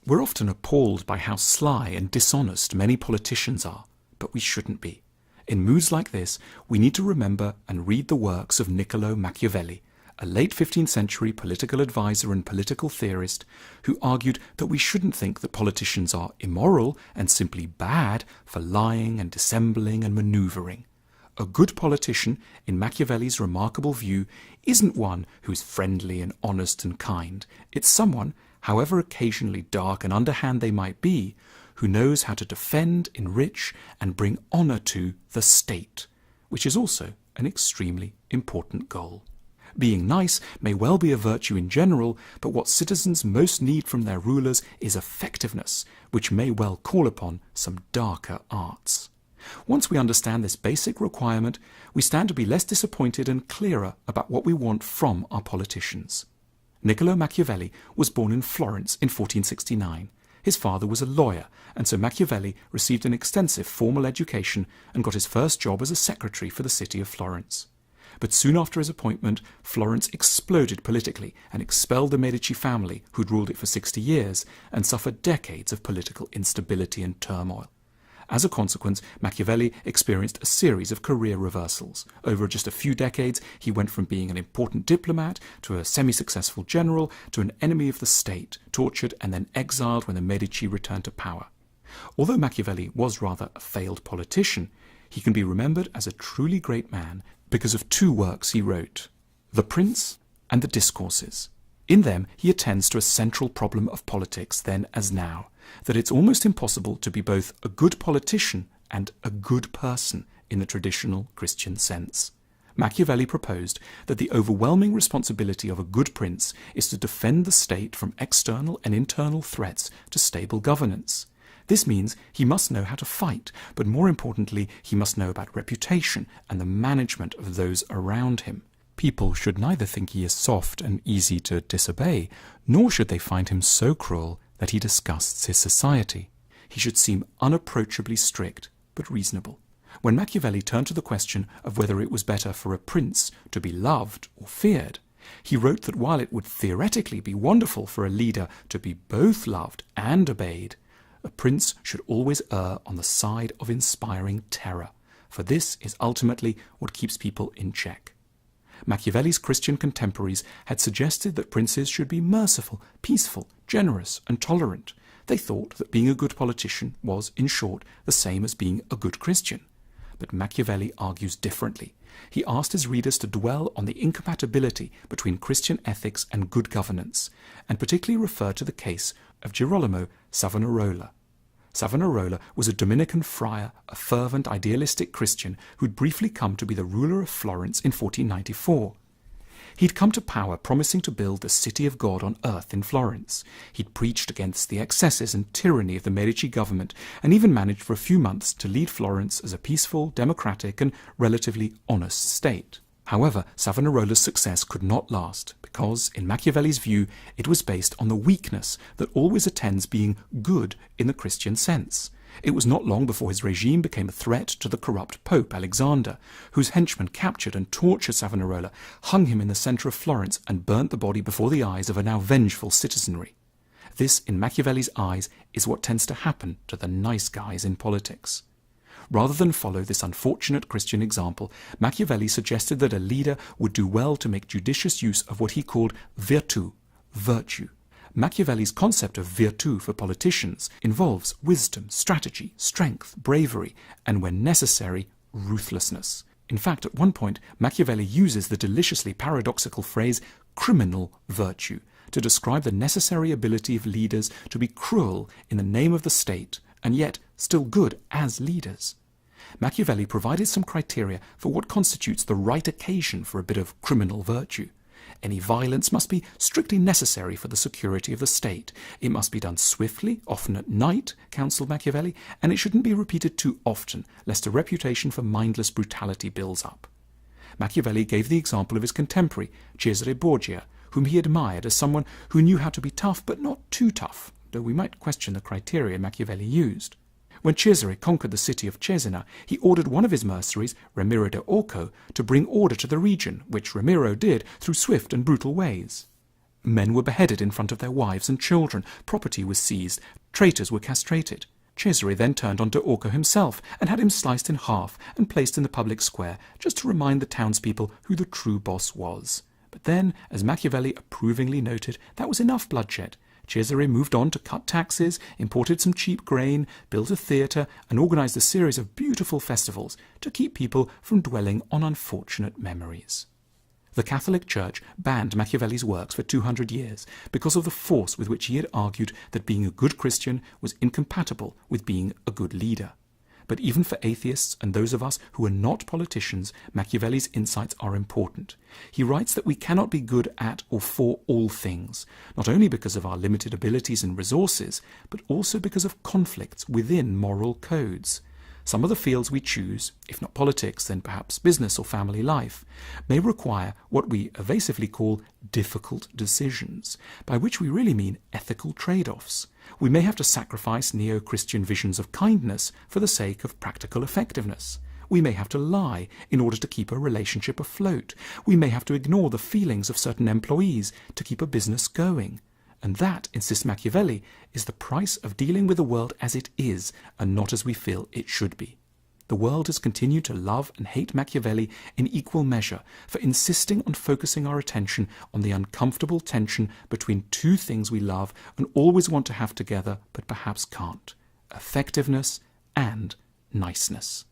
We're often appalled by how sly and dishonest many politicians are, but we shouldn't be. In moods like this, we need to remember and read the works of Niccolò Machiavelli, a late 15th century political advisor and political theorist who argued that we shouldn't think that politicians are immoral and simply bad for lying and dissembling and manoeuvring. A good politician, in Machiavelli's remarkable view, isn't one who is friendly and honest and kind. It's someone, however occasionally dark and underhand they might be, who knows how to defend, enrich, and bring honour to the state, which is also an extremely important goal. Being nice may well be a virtue in general, but what citizens most need from their rulers is effectiveness, which may well call upon some darker arts. Once we understand this basic requirement, we stand to be less disappointed and clearer about what we want from our politicians. Niccolò Machiavelli was born in Florence in 1469. His father was a lawyer, and so Machiavelli received an extensive formal education and got his first job as a secretary for the city of Florence. But soon after his appointment, Florence exploded politically and expelled the Medici family, who'd ruled it for 60 years, and suffered decades of political instability and turmoil. As a consequence, Machiavelli experienced a series of career reversals. Over just a few decades, he went from being an important diplomat to a semi-successful general to an enemy of the state, tortured and then exiled when the Medici returned to power. Although Machiavelli was rather a failed politician, he can be remembered as a truly great man because of two works he wrote, The Prince and the Discourses. In them, he attends to a central problem of politics then as now, that it's almost impossible to be both a good politician and a good person in the traditional Christian sense. Machiavelli proposed that the overwhelming responsibility of a good prince is to defend the state from external and internal threats to stable governance. This means he must know how to fight, but more importantly, he must know about reputation and the management of those around him. People should neither think he is soft and easy to disobey, nor should they find him so cruel that he disgusts his society. He should seem unapproachably strict, but reasonable. When Machiavelli turned to the question of whether it was better for a prince to be loved or feared, he wrote that while it would theoretically be wonderful for a leader to be both loved and obeyed, a prince should always err on the side of inspiring terror, for this is ultimately what keeps people in check. Machiavelli's Christian contemporaries had suggested that princes should be merciful, peaceful, generous, and tolerant. They thought that being a good politician was, in short, the same as being a good Christian. But Machiavelli argues differently. He asked his readers to dwell on the incompatibility between Christian ethics and good governance, and particularly refer to the case of Girolamo Savonarola. Savonarola was a Dominican friar, a fervent, idealistic Christian who'd briefly come to be the ruler of Florence in 1494. He'd come to power promising to build the city of God on earth in Florence. He'd preached against the excesses and tyranny of the Medici government, and even managed for a few months to lead Florence as a peaceful, democratic, and relatively honest state. However, Savonarola's success could not last, because, in Machiavelli's view, it was based on the weakness that always attends being good in the Christian sense. It was not long before his regime became a threat to the corrupt Pope Alexander, whose henchmen captured and tortured Savonarola, hung him in the centre of Florence, and burnt the body before the eyes of a now vengeful citizenry. This, in Machiavelli's eyes, is what tends to happen to the nice guys in politics. Rather than follow this unfortunate Christian example, Machiavelli suggested that a leader would do well to make judicious use of what he called virtù, virtue. Machiavelli's concept of virtù for politicians involves wisdom, strategy, strength, bravery, and when necessary, ruthlessness. In fact, at one point, Machiavelli uses the deliciously paradoxical phrase criminal virtue to describe the necessary ability of leaders to be cruel in the name of the state, and yet still good as leaders. Machiavelli provided some criteria for what constitutes the right occasion for a bit of criminal virtue. Any violence must be strictly necessary for the security of the state. It must be done swiftly, often at night, counselled Machiavelli, and it shouldn't be repeated too often, lest a reputation for mindless brutality builds up. Machiavelli gave the example of his contemporary, Cesare Borgia, whom he admired as someone who knew how to be tough but not too tough, though we might question the criteria Machiavelli used. When Cesare conquered the city of Cesena, he ordered one of his mercenaries, Ramiro de Orco, to bring order to the region, which Ramiro did through swift and brutal ways. Men were beheaded in front of their wives and children, property was seized, traitors were castrated. Cesare then turned on Orco himself and had him sliced in half and placed in the public square, just to remind the townspeople who the true boss was. But then, as Machiavelli approvingly noted, that was enough bloodshed. Cesare moved on to cut taxes, imported some cheap grain, built a theatre, and organised a series of beautiful festivals to keep people from dwelling on unfortunate memories. The Catholic Church banned Machiavelli's works for 200 years because of the force with which he had argued that being a good Christian was incompatible with being a good leader. But even for atheists and those of us who are not politicians, Machiavelli's insights are important. He writes that we cannot be good at or for all things, not only because of our limited abilities and resources, but also because of conflicts within moral codes. Some of the fields we choose, if not politics, then perhaps business or family life, may require what we evasively call difficult decisions, by which we really mean ethical trade-offs. We may have to sacrifice neo-Christian visions of kindness for the sake of practical effectiveness. We may have to lie in order to keep a relationship afloat. We may have to ignore the feelings of certain employees to keep a business going. And that, insists Machiavelli, is the price of dealing with the world as it is and not as we feel it should be. The world has continued to love and hate Machiavelli in equal measure for insisting on focusing our attention on the uncomfortable tension between two things we love and always want to have together but perhaps can't: effectiveness and niceness.